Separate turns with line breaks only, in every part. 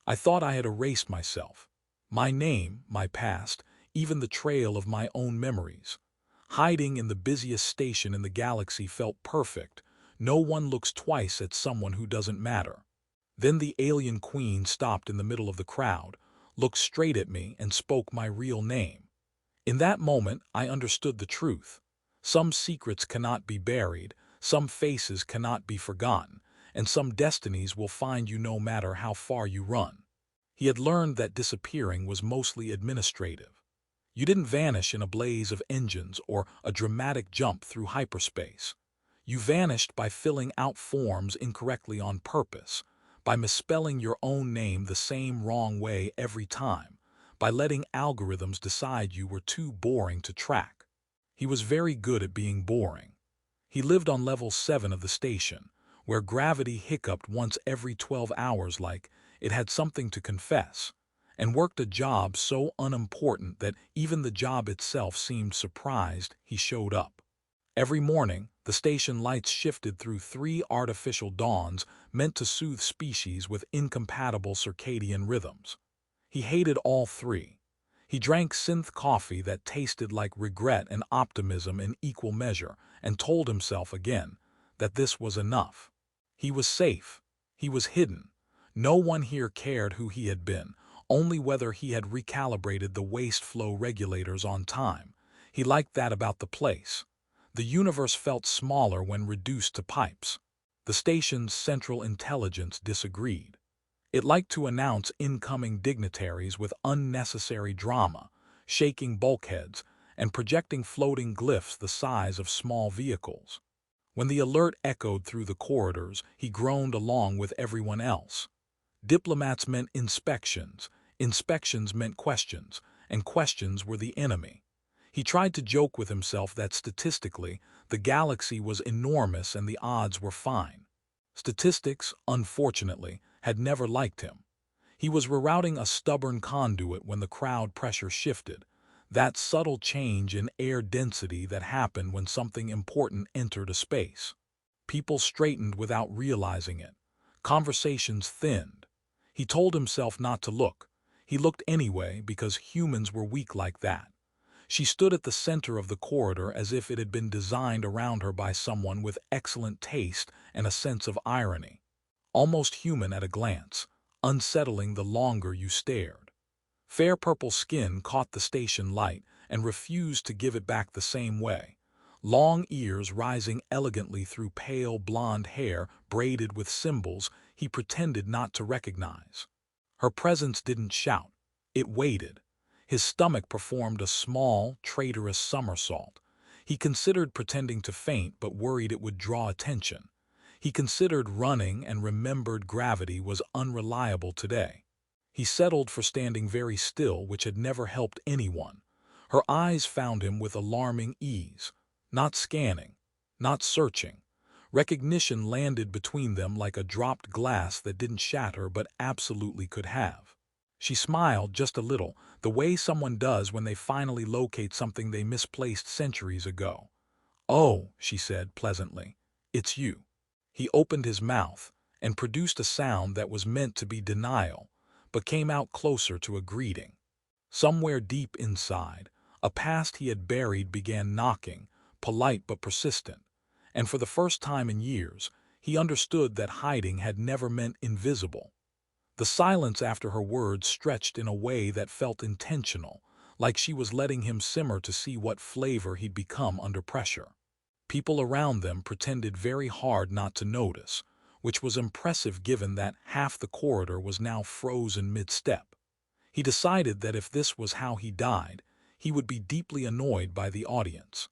I thought I had erased myself. My name, my past, even the trail of my own memories. Hiding in the busiest station in the galaxy felt perfect. No one looks twice at someone who doesn't matter. Then the alien queen stopped in the middle of the crowd, looked straight at me, and spoke my real name. In that moment, I understood the truth. Some secrets cannot be buried, some faces cannot be forgotten, and some destinies will find you no matter how far you run. He had learned that disappearing was mostly administrative. You didn't vanish in a blaze of engines or a dramatic jump through hyperspace. You vanished by filling out forms incorrectly on purpose, by misspelling your own name the same wrong way every time, by letting algorithms decide you were too boring to track. He was very good at being boring. He lived on level 7 of the station, where gravity hiccuped once every 12 hours like it had something to confess, and worked a job so unimportant that even the job itself seemed surprised he showed up. Every morning, the station lights shifted through 3 artificial dawns meant to soothe species with incompatible circadian rhythms. He hated all 3. He drank synth coffee that tasted like regret and optimism in equal measure, and told himself again that this was enough. He was safe. He was hidden. No one here cared who he had been, only whether he had recalibrated the waste flow regulators on time. He liked that about the place. The universe felt smaller when reduced to pipes. The station's central intelligence disagreed. It liked to announce incoming dignitaries with unnecessary drama, shaking bulkheads, and projecting floating glyphs the size of small vehicles. When the alert echoed through the corridors, he groaned along with everyone else. Diplomats meant inspections, inspections meant questions, and questions were the enemy. He tried to joke with himself that statistically, the galaxy was enormous and the odds were fine. Statistics, unfortunately, had never liked him. He was rerouting a stubborn conduit when the crowd pressure shifted, that subtle change in air density that happened when something important entered a space. People straightened without realizing it. Conversations thinned. He told himself not to look. He looked anyway because humans were weak like that. She stood at the center of the corridor as if it had been designed around her by someone with excellent taste and a sense of irony. Almost human at a glance, unsettling the longer you stared. Fair purple skin caught the station light and refused to give it back the same way. Long ears rising elegantly through pale blonde hair braided with symbols he pretended not to recognize. Her presence didn't shout. It waited. His stomach performed a small, traitorous somersault. He considered pretending to faint but worried it would draw attention. He considered running and remembered gravity was unreliable today. He settled for standing very still, which had never helped anyone. Her eyes found him with alarming ease. Not scanning, not searching. Recognition landed between them like a dropped glass that didn't shatter but absolutely could have. She smiled just a little, the way someone does when they finally locate something they misplaced centuries ago. "Oh," she said pleasantly, "it's you." He opened his mouth and produced a sound that was meant to be denial, but came out closer to a greeting. Somewhere deep inside, a past he had buried began knocking, polite but persistent, and for the first time in years, he understood that hiding had never meant invisible. The silence after her words stretched in a way that felt intentional, like she was letting him simmer to see what flavor he'd become under pressure. People around them pretended very hard not to notice, which was impressive given that half the corridor was now frozen mid-step. He decided that if this was how he died, he would be deeply annoyed by the audience.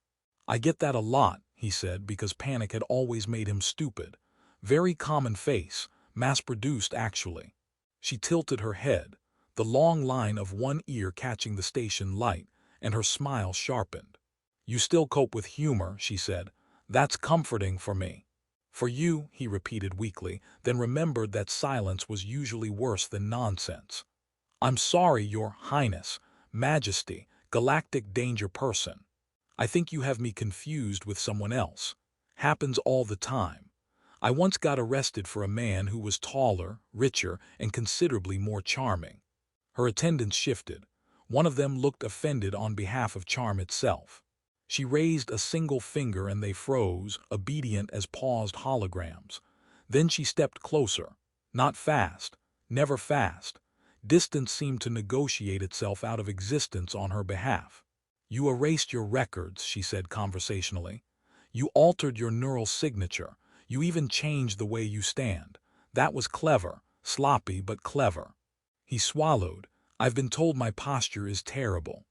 "I get that a lot," he said, because panic had always made him stupid. Very common face, mass-produced actually. She tilted her head, the long line of one ear catching the station light, and her smile sharpened. "You still cope with humor," she said. "That's comforting for me." "For you," he repeated weakly, then remembered that silence was usually worse than nonsense. "I'm sorry, Your Highness, Majesty, galactic danger person. I think you have me confused with someone else. Happens all the time. I once got arrested for a man who was taller, richer, and considerably more charming. Her attendants shifted. One of them looked offended on behalf of charm itself. She raised a single finger and they froze, obedient as paused holograms. Then she stepped closer. Not fast, never fast. Distance seemed to negotiate itself out of existence on her behalf. You erased your records, she said conversationally. You altered your neural signature. You even changed the way you stand. That was clever, sloppy but clever. He swallowed. I've been told my posture is terrible.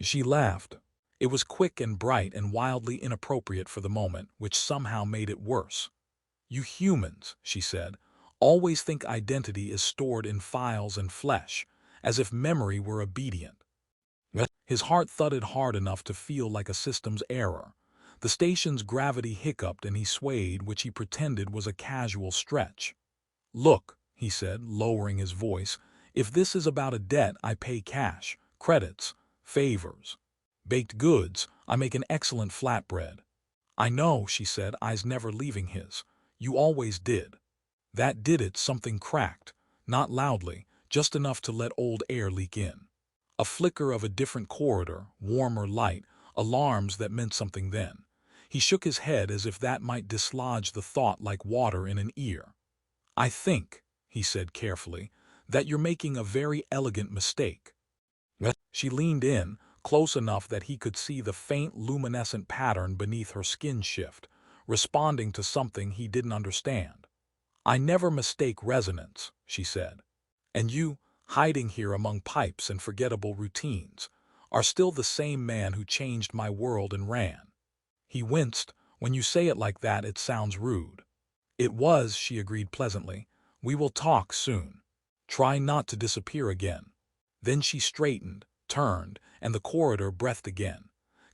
She laughed. It was quick and bright and wildly inappropriate for the moment, which somehow made it worse. You humans, she said, always think identity is stored in files and flesh, as if memory were obedient. His heart thudded hard enough to feel like a system's error. The station's gravity hiccuped and he swayed, which he pretended was a casual stretch. Look, he said, lowering his voice, if this is about a debt, I pay cash, credits, favors. Baked goods, I make an excellent flatbread. I know, she said, eyes never leaving his. You always did. That did it, something cracked, not loudly, just enough to let old air leak in. A flicker of a different corridor, warmer light, alarms that meant something then. He shook his head as if that might dislodge the thought like water in an ear. I think, he said carefully, that you're making a very elegant mistake. She leaned in, close enough that he could see the faint luminescent pattern beneath her skin shift, responding to something he didn't understand. I never mistake resonance, she said. And you, hiding here among pipes and forgettable routines, are still the same man who changed my world and ran. He winced. When you say it like that, it sounds rude. It was, she agreed pleasantly. We will talk soon. Try not to disappear again. Then she straightened, turned, and the corridor breathed again.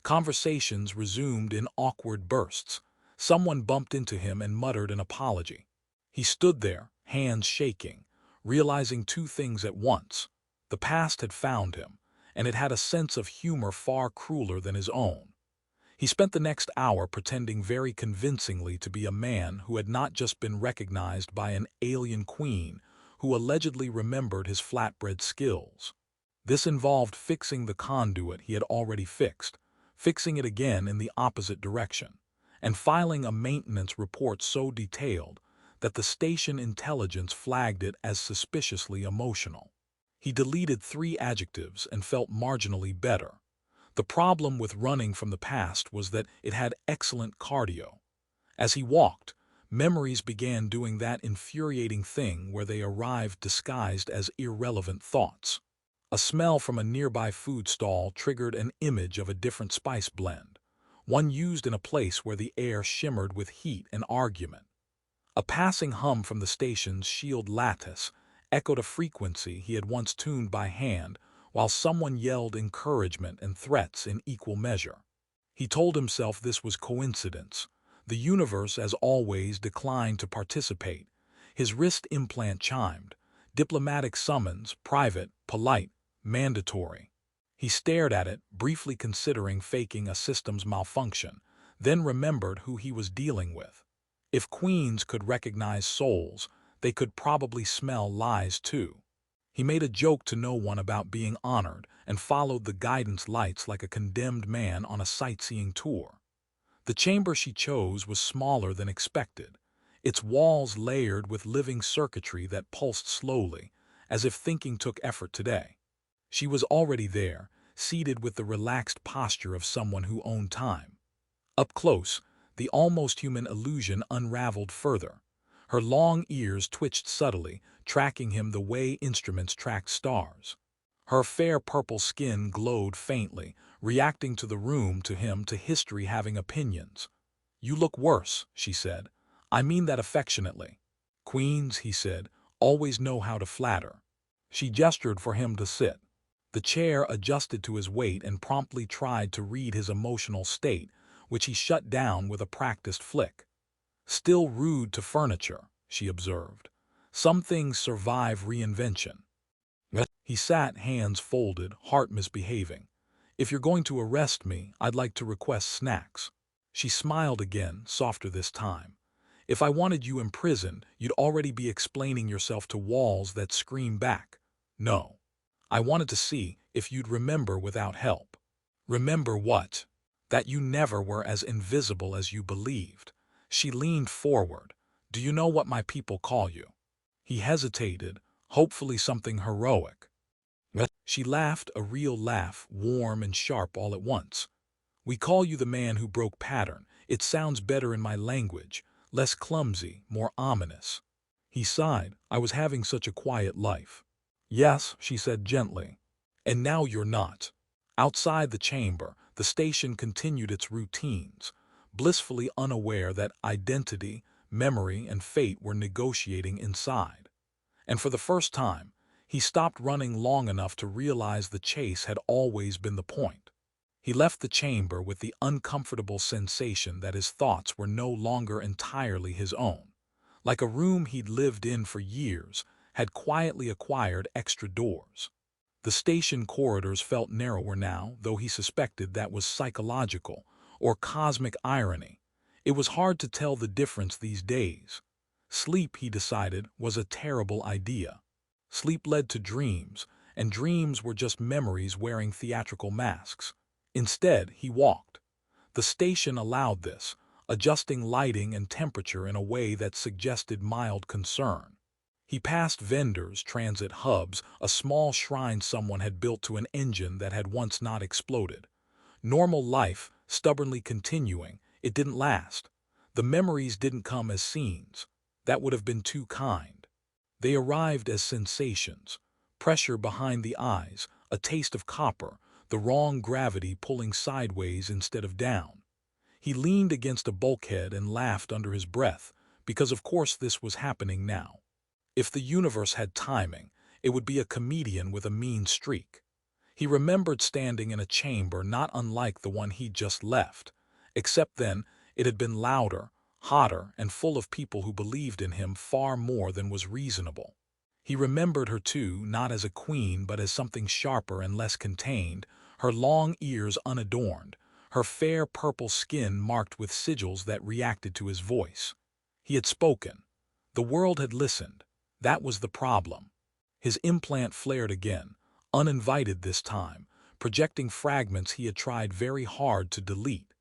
Conversations resumed in awkward bursts. Someone bumped into him and muttered an apology. He stood there, hands shaking, realizing two things at once. The past had found him, and it had a sense of humor far crueler than his own. He spent the next hour pretending very convincingly to be a man who had not just been recognized by an alien queen who allegedly remembered his flatbread skills. This involved fixing the conduit he had already fixed, fixing it again in the opposite direction, and filing a maintenance report so detailed that the station intelligence flagged it as suspiciously emotional. He deleted 3 adjectives and felt marginally better. The problem with running from the past was that it had excellent cardio. As he walked, memories began doing that infuriating thing where they arrived disguised as irrelevant thoughts. A smell from a nearby food stall triggered an image of a different spice blend, one used in a place where the air shimmered with heat and argument. A passing hum from the station's shield lattice echoed a frequency he had once tuned by hand, while someone yelled encouragement and threats in equal measure. He told himself this was coincidence. The universe, as always, declined to participate. His wrist implant chimed. Diplomatic summons, private, polite, mandatory. He stared at it, briefly considering faking a system's malfunction, then remembered who he was dealing with. If queens could recognize souls, they could probably smell lies too. He made a joke to no one about being honored and followed the guidance lights like a condemned man on a sightseeing tour. The chamber she chose was smaller than expected, its walls layered with living circuitry that pulsed slowly, as if thinking took effort today. She was already there, seated with the relaxed posture of someone who owned time. Up close, the almost human illusion unraveled further. Her long ears twitched subtly, tracking him the way instruments tracked stars. Her fair purple skin glowed faintly, reacting to the room, to him, to history having opinions. You look worse, she said. I mean that affectionately. Queens, he said, always know how to flatter. She gestured for him to sit. The chair adjusted to his weight and promptly tried to read his emotional state, which he shut down with a practiced flick. Still rude to furniture, she observed. Some things survive reinvention. He sat, hands folded, heart misbehaving. If you're going to arrest me, I'd like to request snacks. She smiled again, softer this time. If I wanted you imprisoned, you'd already be explaining yourself to walls that scream back. No. I wanted to see if you'd remember without help. Remember what? That you never were as invisible as you believed. She leaned forward. Do you know what my people call you? He hesitated, hopefully something heroic. She laughed, a real laugh, warm and sharp all at once. We call you the man who broke pattern. It sounds better in my language, less clumsy, more ominous. He sighed. I was having such a quiet life. Yes, she said gently. And now you're not. Outside the chamber, the station continued its routines, blissfully unaware that identity, memory, and fate were negotiating inside. And for the first time, he stopped running long enough to realize the chase had always been the point. He left the chamber with the uncomfortable sensation that his thoughts were no longer entirely his own. Like a room he'd lived in for years, had quietly acquired extra doors. The station corridors felt narrower now, though he suspected that was psychological or cosmic irony. It was hard to tell the difference these days. Sleep, he decided, was a terrible idea. Sleep led to dreams, and dreams were just memories wearing theatrical masks. Instead, he walked. The station allowed this, adjusting lighting and temperature in a way that suggested mild concern. He passed vendors, transit hubs, a small shrine someone had built to an engine that had once not exploded. Normal life, stubbornly continuing, it didn't last. The memories didn't come as scenes. That would have been too kind. They arrived as sensations. Pressure behind the eyes, a taste of copper, the wrong gravity pulling sideways instead of down. He leaned against a bulkhead and laughed under his breath, because of course this was happening now. If the universe had timing, it would be a comedian with a mean streak. He remembered standing in a chamber not unlike the one he'd just left, except then it had been louder, hotter, and full of people who believed in him far more than was reasonable. He remembered her too, not as a queen but as something sharper and less contained, her long ears unadorned, her fair purple skin marked with sigils that reacted to his voice. He had spoken. The world had listened. That was the problem. His implant flared again, uninvited this time, projecting fragments he had tried very hard to delete.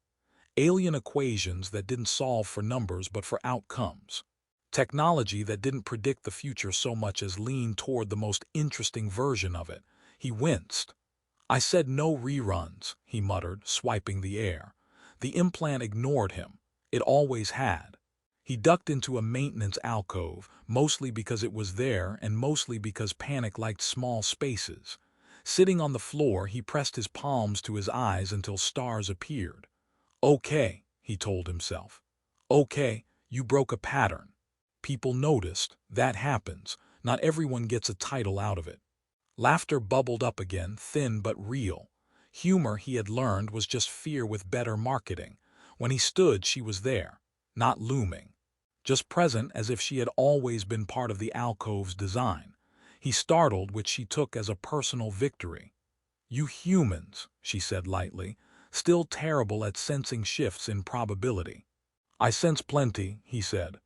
Alien equations that didn't solve for numbers but for outcomes. Technology that didn't predict the future so much as lean toward the most interesting version of it. He winced. I said no reruns, he muttered, swiping the air. The implant ignored him. It always had. He ducked into a maintenance alcove, mostly because it was there and mostly because panic liked small spaces. Sitting on the floor, he pressed his palms to his eyes until stars appeared. Okay, he told himself. Okay, you broke a pattern. People noticed. That happens. Not everyone gets a title out of it. Laughter bubbled up again, thin but real. Humor, he had learned, was just fear with better marketing. When he stood, she was there, not looming. Just present, as if she had always been part of the alcove's design. He startled, which she took as a personal victory. You humans, she said lightly, still terrible at sensing shifts in probability. I sense plenty, he said.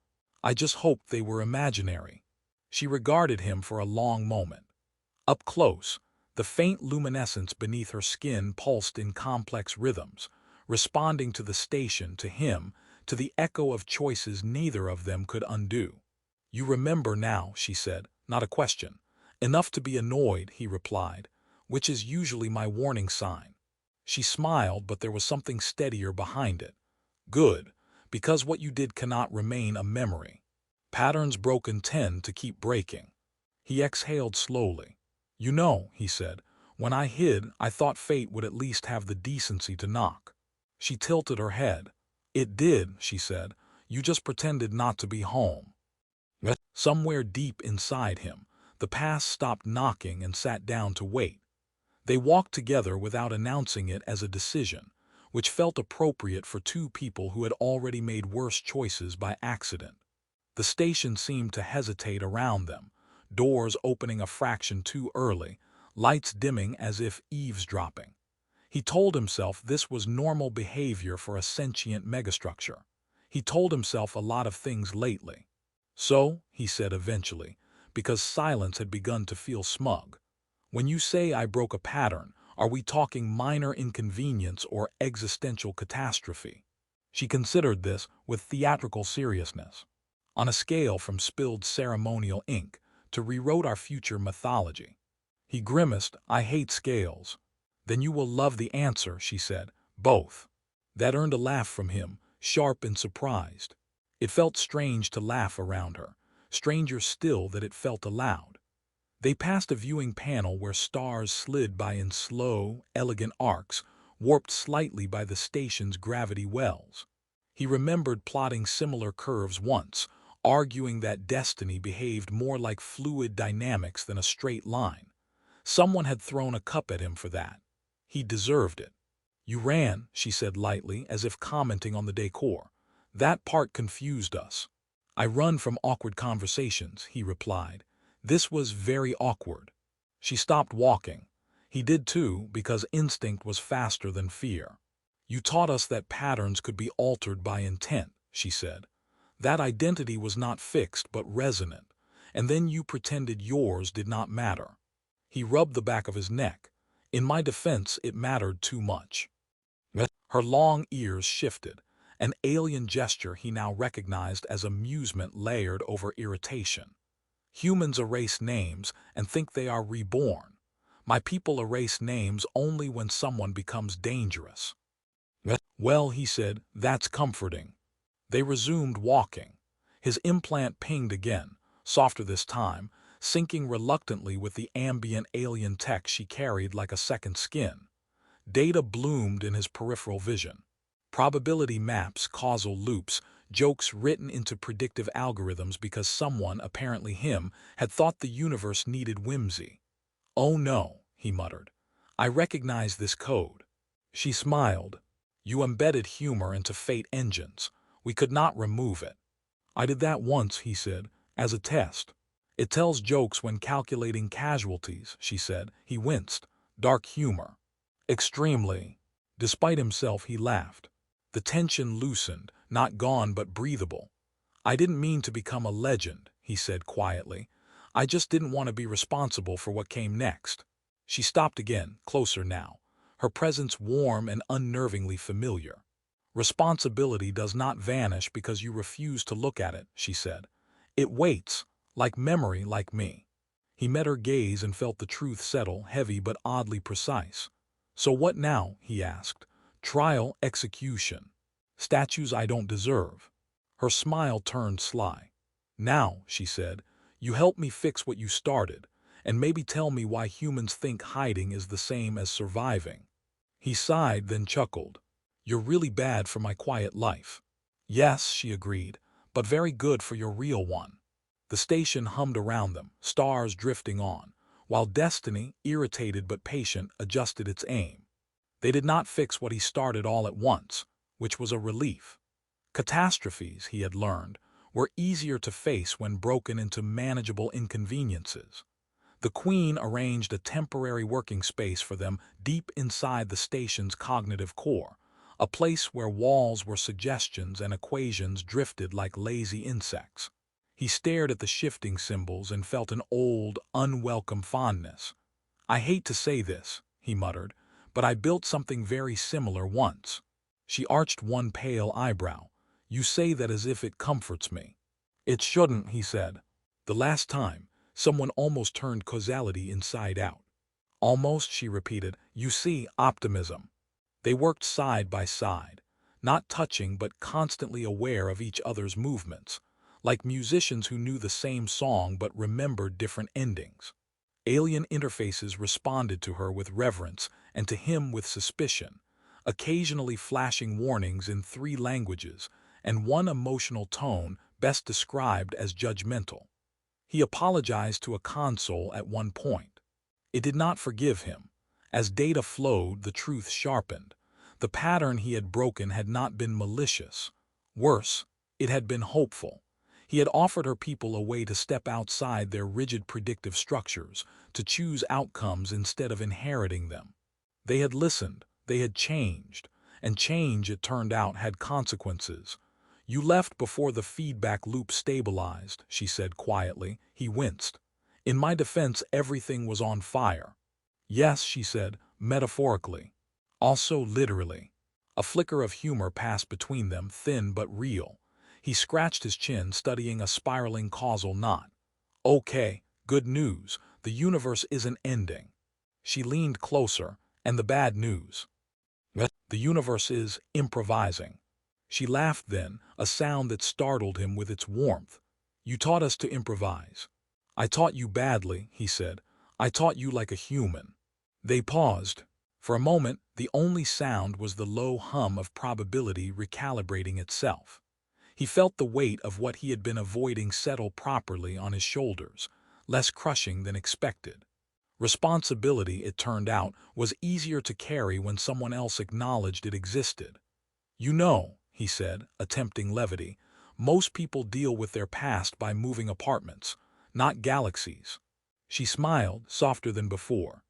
I just hoped they were imaginary. She regarded him for a long moment. Up close, the faint luminescence beneath her skin pulsed in complex rhythms, responding to the station, to him, to the echo of choices neither of them could undo. You remember now, she said, not a question. Enough to be annoyed, he replied, which is usually my warning sign. She smiled, but there was something steadier behind it. Good, because what you did cannot remain a memory. Patterns broken tend to keep breaking. He exhaled slowly. You know, he said, when I hid, I thought fate would at least have the decency to knock. She tilted her head. It did, she said. You just pretended not to be home. Somewhere deep inside him, the past stopped knocking and sat down to wait. They walked together without announcing it as a decision, which felt appropriate for two people who had already made worse choices by accident. The station seemed to hesitate around them, doors opening a fraction too early, lights dimming as if eavesdropping. He told himself this was normal behavior for a sentient megastructure. He told himself a lot of things lately. So, he said eventually, because silence had begun to feel smug, when you say I broke a pattern, are we talking minor inconvenience or existential catastrophe? She considered this with theatrical seriousness. On a scale from spilled ceremonial ink to rewrote our future mythology. He grimaced, I hate scales. Then you will love the answer, she said, both. That earned a laugh from him, sharp and surprised. It felt strange to laugh around her, stranger still that it felt allowed. They passed a viewing panel where stars slid by in slow, elegant arcs, warped slightly by the station's gravity wells. He remembered plotting similar curves once, arguing that destiny behaved more like fluid dynamics than a straight line. Someone had thrown a cup at him for that. He deserved it. You ran, she said lightly, as if commenting on the decor. That part confused us. I run from awkward conversations, he replied. This was very awkward. She stopped walking. He did too, because instinct was faster than fear. You taught us that patterns could be altered by intent, she said. That identity was not fixed but resonant, and then you pretended yours did not matter. He rubbed the back of his neck. In my defense, it mattered too much. Her long ears shifted, an alien gesture he now recognized as amusement layered over irritation. Humans erase names and think they are reborn. My people erase names only when someone becomes dangerous. Well, he said, that's comforting. They resumed walking. His implant pinged again, softer this time, syncing reluctantly with the ambient alien tech she carried like a second skin. Data bloomed in his peripheral vision. Probability maps, causal loops, jokes written into predictive algorithms because someone, apparently him, had thought the universe needed whimsy. Oh no, he muttered. I recognize this code. She smiled. You embedded humor into fate engines. We could not remove it. I did that once, he said, as a test. It tells jokes when calculating casualties, she said. He winced. Dark humor. Extremely. Despite himself, he laughed. The tension loosened, not gone but breathable. I didn't mean to become a legend, he said quietly. I just didn't want to be responsible for what came next. She stopped again, closer now, her presence warm and unnervingly familiar. Responsibility does not vanish because you refuse to look at it, she said. It waits, like memory, like me. He met her gaze and felt the truth settle, heavy but oddly precise. So what now, he asked. Trial, execution. Statues I don't deserve. Her smile turned sly. Now, she said, you help me fix what you started, and maybe tell me why humans think hiding is the same as surviving. He sighed, then chuckled. You're really bad for my quiet life. Yes, she agreed, but very good for your real one. The station hummed around them, stars drifting on, while destiny, irritated but patient, adjusted its aim. They did not fix what he started all at once, which was a relief. Catastrophes, he had learned, were easier to face when broken into manageable inconveniences. The Queen arranged a temporary working space for them deep inside the station's cognitive core, a place where walls were suggestions and equations drifted like lazy insects. He stared at the shifting symbols and felt an old, unwelcome fondness. I hate to say this, he muttered, but I built something very similar once. She arched one pale eyebrow. You say that as if it comforts me. It shouldn't, he said. The last time, someone almost turned causality inside out. Almost, she repeated. You see, optimism. They worked side by side, not touching but constantly aware of each other's movements, like musicians who knew the same song but remembered different endings. Alien interfaces responded to her with reverence and to him with suspicion, occasionally flashing warnings in 3 languages and one emotional tone best described as judgmental. He apologized to a console at one point. It did not forgive him. As data flowed, the truth sharpened. The pattern he had broken had not been malicious. Worse, it had been hopeful. He had offered her people a way to step outside their rigid predictive structures, to choose outcomes instead of inheriting them. They had listened, they had changed, and change, it turned out, had consequences. You left before the feedback loop stabilized, she said quietly. He winced. In my defense, everything was on fire. Yes, she said, metaphorically. Also literally. A flicker of humor passed between them, thin but real. He scratched his chin, studying a spiraling causal knot. Okay, good news. The universe isn't ending. She leaned closer. And the bad news? The universe is improvising. She laughed then, a sound that startled him with its warmth. You taught us to improvise. I taught you badly, he said. I taught you like a human. They paused. For a moment, the only sound was the low hum of probability recalibrating itself. He felt the weight of what he had been avoiding settle properly on his shoulders, less crushing than expected. Responsibility, it turned out, was easier to carry when someone else acknowledged it existed. You know, he said, attempting levity, most people deal with their past by moving apartments, not galaxies. She smiled, softer than before.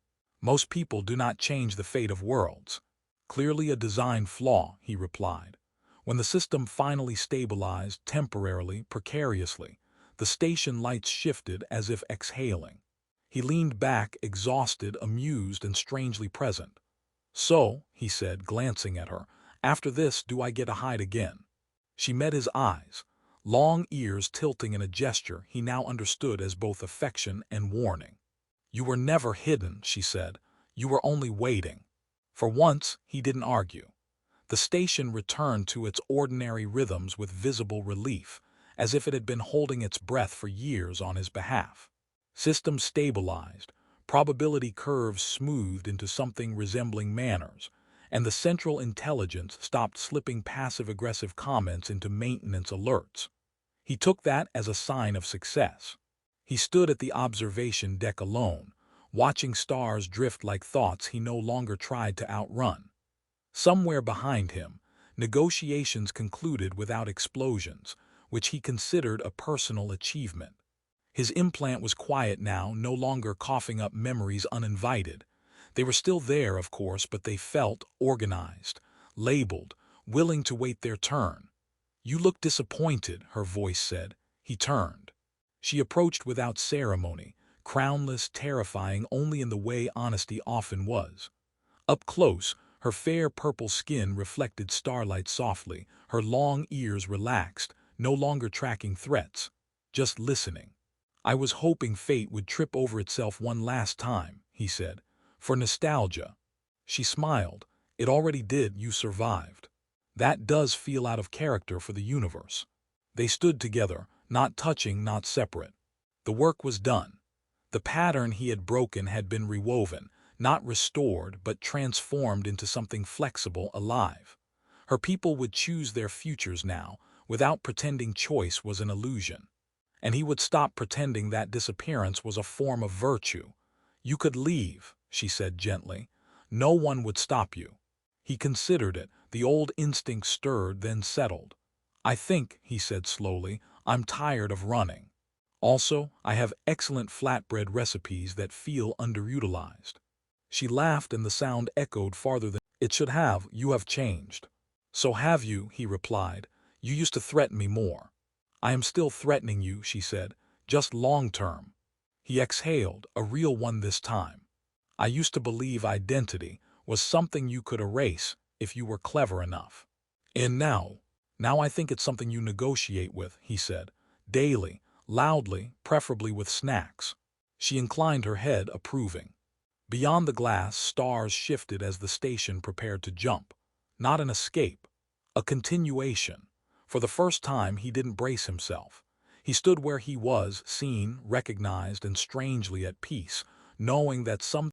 Most people do not change the fate of worlds. Clearly a design flaw, he replied. When the system finally stabilized, temporarily, precariously, the station lights shifted as if exhaling. He leaned back, exhausted, amused, and strangely present. So, he said, glancing at her, after this do I get to hide again? She met his eyes, long ears tilting in a gesture he now understood as both affection and warning. You were never hidden, she said. You were only waiting. For once, he didn't argue. The station returned to its ordinary rhythms with visible relief, as if it had been holding its breath for years on his behalf. Systems stabilized, probability curves smoothed into something resembling manners, and the central intelligence stopped slipping passive-aggressive comments into maintenance alerts. He took that as a sign of success. He stood at the observation deck alone, watching stars drift like thoughts he no longer tried to outrun. Somewhere behind him, negotiations concluded without explosions, which he considered a personal achievement. His implant was quiet now, no longer coughing up memories uninvited. They were still there, of course, but they felt organized, labeled, willing to wait their turn. You look disappointed, her voice said. He turned. She approached without ceremony, crownless, terrifying only in the way honesty often was. Up close, her fair purple skin reflected starlight softly, her long ears relaxed, no longer tracking threats, just listening. I was hoping fate would trip over itself one last time, he said, for nostalgia. She smiled. It already did, you survived. That does feel out of character for the universe. They stood together, not touching, not separate. The work was done. The pattern he had broken had been rewoven, not restored, but transformed into something flexible, alive. Her people would choose their futures now, without pretending choice was an illusion. And he would stop pretending that disappearance was a form of virtue. You could leave, she said gently. No one would stop you. He considered it. The old instinct stirred, then settled. I think, he said slowly, I'm tired of running. Also, I have excellent flatbread recipes that feel underutilized. She laughed and the sound echoed farther than it should have. You have changed. So have you, he replied. You used to threaten me more. I am still threatening you, she said, just long-term. He exhaled, a real one this time. I used to believe identity was something you could erase if you were clever enough. And now I think it's something you negotiate with, he said, daily, loudly, preferably with snacks. She inclined her head, approving. Beyond the glass, stars shifted as the station prepared to jump. Not an escape, a continuation. For the first time, he didn't brace himself. He stood where he was, seen, recognized, and strangely at peace, knowing that some